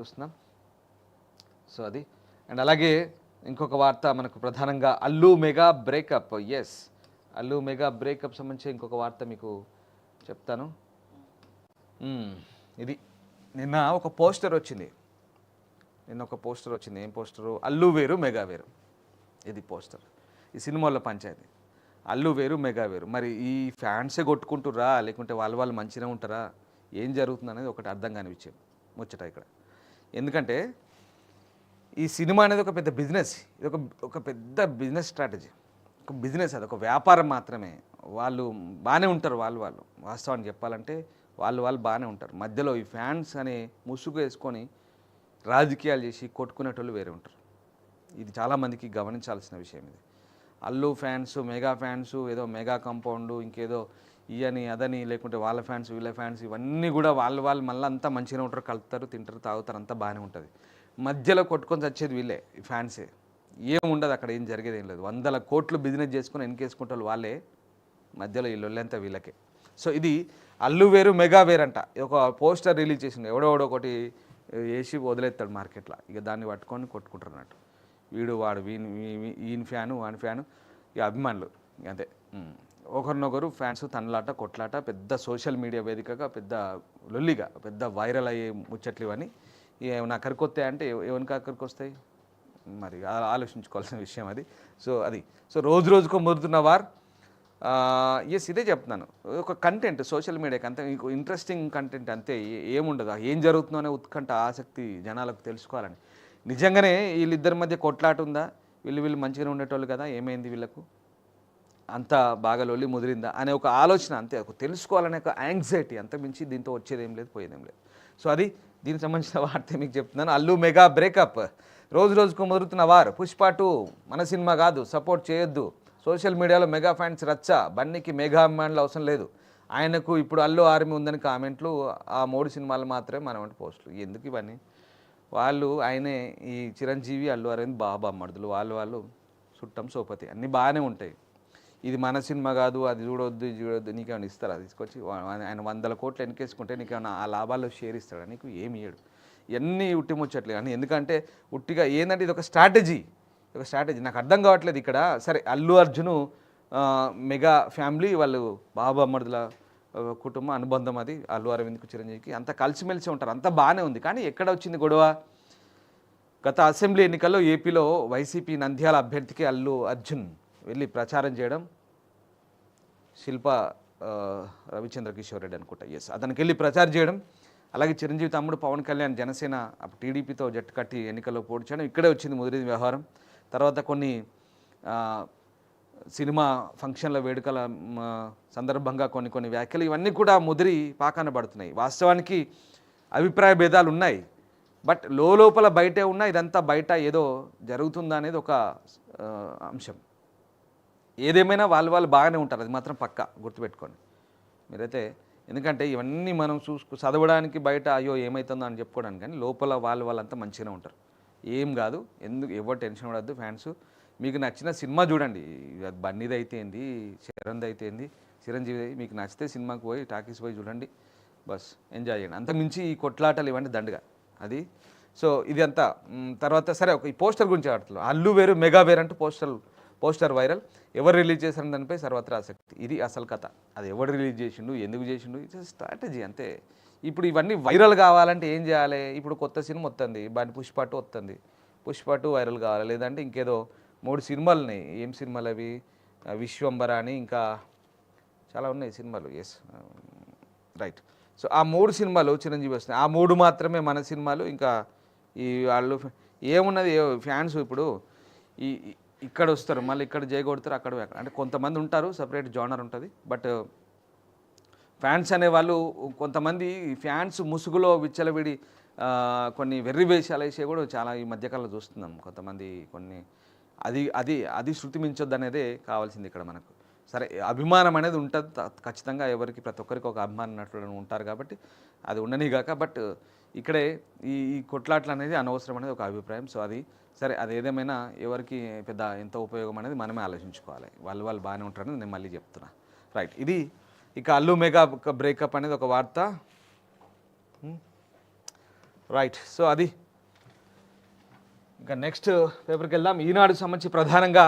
చూస్తున్నాం. సో అది అండ్ అలాగే ఇంకొక వార్త మనకు ప్రధానంగా Allu mega breakup. Yes, Allu mega breakup సంబంధించి ఇంకొక వార్త మీకు చెప్తాను. ఇది నిన్న ఒక పోస్టర్ వచ్చింది. ఏం పోస్టరు? అల్లు వేరు మెగా వేరు. ఇది పోస్టర్. ఈ సినిమాల్లో పంచాయతీ అల్లు వేరు మెగా వేరు. మరి ఈ ఫ్యాన్సే కొట్టుకుంటుర్రా లేకుంటే వాళ్ళు మంచిగా ఉంటారా, ఏం జరుగుతుంది అనేది ఒకటి అర్థం కాని విషయం ముచ్చట ఇక్కడ. ఎందుకంటే ఈ సినిమా అనేది ఒక పెద్ద బిజినెస్. ఇది ఒక పెద్ద బిజినెస్ స్ట్రాటజీ, ఒక బిజినెస్. అది ఒక వ్యాపారం మాత్రమే. వాళ్ళు బాగానే ఉంటారు, వాళ్ళు వాస్తవాన్ని చెప్పాలంటే వాళ్ళు బాగానే ఉంటారు. మధ్యలో ఈ ఫ్యాన్స్ అనే ముసుగు వేసుకొని రాజకీయాలు చేసి కొట్టుకునేటోళ్ళు వేరే ఉంటారు. ఇది చాలామందికి గమనించాల్సిన విషయం. ఇది అల్లు ఫ్యాన్స్, మెగా ఫ్యాన్స్, ఏదో మెగా కాంపౌండ్, ఇంకేదో ఇయని అదని, లేకుంటే వాళ్ళ ఫ్యాన్స్ వీళ్ళ ఫ్యాన్స్, ఇవన్నీ కూడా వాళ్ళు మళ్ళీ అంతా మంచిగా ఉంటారు, కలుపుతారు, తింటారు, తాగుతారు, అంతా బాగానే ఉంటుంది. మధ్యలో కొట్టుకొని చచ్చేది వీళ్ళే, ఈ ఫ్యాన్సే. ఏముండదు అక్కడ, ఏం జరిగేది ఏం లేదు. 100 కోట్లు బిజినెస్ చేసుకుని వెనకేసుకుంటారు వాళ్ళే, మధ్యలో ఈ లొల్లంతా వీళ్ళకే. సో ఇది అల్లు వేరు మెగా వేరు అంట. ఒక పోస్టర్ రిలీజ్ చేసింది, ఎవడో ఒకటి వేసి వదిలేస్తాడు మార్కెట్లో. ఇక దాన్ని పట్టుకొని కొట్టుకుంటారు అన్నట్టు. వీడు వాడు ఈయన ఫ్యాను వాని ఫ్యాను, ఇక అభిమానులు అంతే. ఒకరినొకరు ఫ్యాన్స్ తనలాట కొట్లాట, పెద్ద సోషల్ మీడియా వేదికగా పెద్ద లొల్లిగా పెద్ద వైరల్ అయ్యే ముచ్చట్లు ఇవన్నీ. ఏమైనా అక్కడికి వస్తాయి అంటే ఎవరికి అక్కడికి వస్తాయి మరి, ఆలోచించుకోవాల్సిన విషయం అది. సో అది రోజుకో ముదురుతున్న వార్. ఎస్, ఇదే చెప్తున్నాను. ఒక కంటెంట్ సోషల్ మీడియాకి అంతే, మీకు ఇంట్రెస్టింగ్ కంటెంట్ అంతే. ఏముండదు, ఏం జరుగుతుందో అనే ఉత్కంఠ, ఆసక్తి జనాలకు తెలుసుకోవాలని. నిజంగానే వీళ్ళిద్దరి మధ్య కొట్లాట ఉందా, వీళ్ళు మంచిగానే ఉండేటోళ్ళు కదా, ఏమైంది వీళ్ళకు, అంత బాగా లొల్లి ముదిరిందా అనే ఒక ఆలోచన అంతే, ఒక తెలుసుకోవాలనే ఒక యాంగ్జైటీ, అంతమించి దీంతో వచ్చేదేం లేదు, పోయేదేం లేదు. సో అది దీనికి సంబంధించిన వార్త మీకు చెప్తున్నాను. Allu mega breakup. రోజుకు ముదురుతున్న వారు. పుష్ప 2 మన సినిమా కాదు, సపోర్ట్ చేయొద్దు. సోషల్ మీడియాలో మెగా ఫ్యాన్స్ రచ్చ. బన్నీకి మెగా అభిమానులు అవసరం లేదు, ఆయనకు ఇప్పుడు అల్లు ఆర్మీ ఉందని కామెంట్లు. ఆ 3 సినిమాలు మాత్రమే మనవంటి పోస్టులు. ఎందుకు ఇవన్నీ? ఆయనే ఈ చిరంజీవి, అల్లు అరవింద్ బాబా మరుదులు, వాళ్ళు చుట్టం సోపతి, అన్నీ బాగానే ఉంటాయి. ఇది మన సినిమా కాదు, అది చూడొద్దు, ఇది చూడొద్దు, నీకేమైనా ఇస్తారా తీసుకొచ్చి? ఆయన 100 కోట్లు వెనకేసుకుంటే నీకేమైనా ఆ లాభాల్లో షేర్ ఇస్తాడా? నీకు ఏమి ఇయ్యడు. ఇవన్నీ ఉట్టిముచ్చట్లే. కానీ ఎందుకంటే ఉట్టిగా ఏంటంటే ఇది ఒక స్ట్రాటజీ. నాకు అర్థం కావట్లేదు ఇక్కడ. సరే, అల్లు అర్జును మెగా ఫ్యామిలీ, వాళ్ళు బాబా మరుదుల కుటుంబ అనుబంధం, అది అల్లు అరవింద్కు చిరంజీవికి అంత కలిసిమెలిసి ఉంటారు, అంతా బాగానే ఉంది. కానీ ఎక్కడ వచ్చింది గొడవ? గత అసెంబ్లీ ఎన్నికల్లో ఏపీలో వైసీపీ నంద్యాల అభ్యర్థికి అల్లు అర్జున్ వెళ్ళి ప్రచారం చేయడం, శిల్పా రవిచంద్ర కిషోర్ రెడ్డి అనుకుంటా, ఎస్, అతనికి వెళ్ళి ప్రచారం చేయడం. అలాగే చిరంజీవి తమ్ముడు పవన్ కళ్యాణ్ జనసేన టీడీపీతో జట్టు కట్టి ఎన్నికల్లో పోటీ చేయడం, ఇక్కడే వచ్చింది ముదిరి వ్యవహారం. తర్వాత కొన్ని సినిమా ఫంక్షన్ల వేడుకల సందర్భంగా కొన్ని వ్యాఖ్యలు, ఇవన్నీ కూడా ముదిరి పాకాన పడుతున్నాయి. వాస్తవానికి అభిప్రాయ భేదాలు ఉన్నాయి, బట్ లోపల బయటే ఉన్న ఇదంతా బయట ఏదో జరుగుతుందా అనేది ఒక అంశం. ఏదేమైనా వాళ్ళు బాగానే ఉంటారు, అది మాత్రం పక్కా గుర్తుపెట్టుకోండి మీరైతే. ఎందుకంటే ఇవన్నీ మనం చదవడానికి బయట అయ్యో ఏమవుతుందో అని చెప్పుకోవడానికి, కానీ లోపల వాళ్ళంతా మంచిగానే ఉంటారు, ఏం కాదు. ఎవరు టెన్షన్ పడద్దు. ఫ్యాన్స్ మీకు నచ్చిన సినిమా చూడండి, బన్నీది అయితే ఏంది, చరణ్ది అయితే ఏంది, చిరంజీవి, మీకు నచ్చితే సినిమాకి పోయి టాకీస్ పోయి చూడండి, బస్ ఎంజాయ్ చేయండి. అంతకుమించి ఈ కొట్లాటలు ఇవన్నీ దండగా అది. సో ఇది అంతా తర్వాత. సరే, ఈ పోస్టర్ గురించి ఆడుతున్నాం. అల్లు వేరు మెగా వేరు అంటూ పోస్టర్ వైరల్. ఎవరు రిలీజ్ చేశారని దానిపై సర్వత్రా ఆసక్తి. ఇది అసలు కథ. అది ఎవరు రిలీజ్ చేసిండు, ఎందుకు చేసిండు, ఇట్స్ స్ట్రాటజీ అంతే. ఇప్పుడు ఇవన్నీ వైరల్ కావాలంటే ఏం చేయాలి? ఇప్పుడు కొత్త సినిమా వస్తుంది, పుష్ప 2 వస్తుంది, పుష్ప 2 వైరల్ కావాలి. లేదంటే ఇంకేదో 3 సినిమాలు ఉన్నాయి. ఏం సినిమాలు అవి? విశ్వంబర అని, ఇంకా చాలా ఉన్నాయి సినిమాలు. Yes, right. సో ఆ 3 సినిమాలు చిరంజీవి వస్తున్నాయి. ఆ 3 మాత్రమే మన సినిమాలు. ఇంకా ఈ వాళ్ళు ఏమున్నది, ఫ్యాన్స్ ఇప్పుడు ఇక్కడ వస్తారు, మళ్ళీ ఇక్కడ కొడతారు, అక్కడ అంటే కొంతమంది ఉంటారు, సపరేట్ జోనర్ ఉంటుంది. బట్ ఫ్యాన్స్ అనేవాళ్ళు కొంతమంది ఫ్యాన్స్ ముసుగులో విచ్చలవిడి కొన్ని వెర్రి వేషాలు వేసే కూడా చాలా ఈ మధ్యకాలంలో చూస్తున్నాం. కొంతమంది అది శృతి మించొద్దు అనేదే కావాల్సింది ఇక్కడ మనకు. సరే, అభిమానం అనేది ఉంటుంది ఖచ్చితంగా, ఎవరికి ప్రతి ఒక్కరికి ఒక అభిమానం నటులు ఉంటారు కాబట్టి అది ఉండనిగాక. బట్ ఇక్కడే ఈ కొట్లాట్లు అనేది అనవసరం అనేది ఒక అభిప్రాయం. సో అది సరే, అది ఏదేమైనా ఎవరికి పెద్ద ఎంత ఉపయోగం అనేది మనమే ఆలోచించుకోవాలి. వాళ్ళు బాగానే ఉంటారని నేను మళ్ళీ చెప్తున్నా. రైట్, ఇది ఇక అల్లు మెగా బ్రేకప్ అనేది ఒక వార్త. రైట్, సో అది ఇంకా నెక్స్ట్ పేపర్కి వెళ్దాం. ఈనాడుకు సంబంధించి ప్రధానంగా